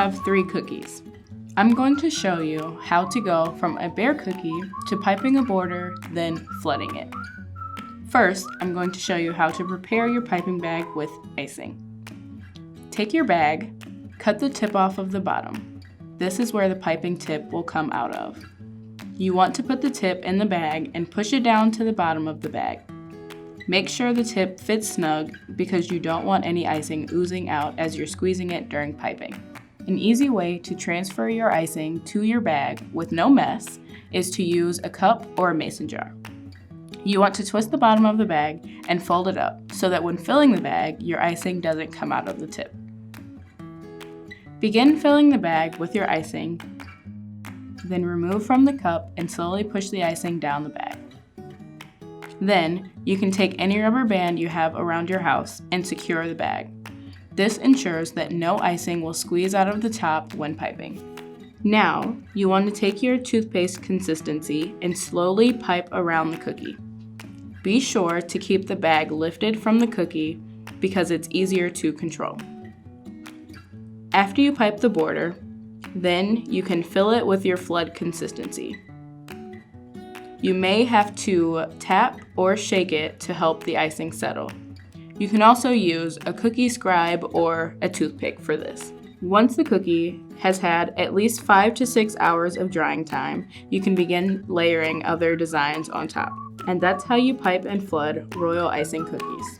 have 3 cookies. I'm going to show you how to go from a bare cookie to piping a border, then flooding it. First, I'm going to show you how to prepare your piping bag with icing. Take your bag, cut the tip off of the bottom. This is where the piping tip will come out of. You want to put the tip in the bag and push it down to the bottom of the bag. Make sure the tip fits snug because you don't want any icing oozing out as you're squeezing it during piping. An easy way to transfer your icing to your bag with no mess is to use a cup or a mason jar. You want to twist the bottom of the bag and fold it up so that when filling the bag, your icing doesn't come out of the tip. Begin filling the bag with your icing, then remove from the cup and slowly push the icing down the bag. Then, you can take any rubber band you have around your house and secure the bag. This ensures that no icing will squeeze out of the top when piping. Now, you want to take your toothpaste consistency and slowly pipe around the cookie. Be sure to keep the bag lifted from the cookie because it's easier to control. After you pipe the border, then you can fill it with your flood consistency. You may have to tap or shake it to help the icing settle. You can also use a cookie scribe or a toothpick for this. Once the cookie has had at least 5 to 6 hours of drying time, you can begin layering other designs on top. And that's how you pipe and flood royal icing cookies.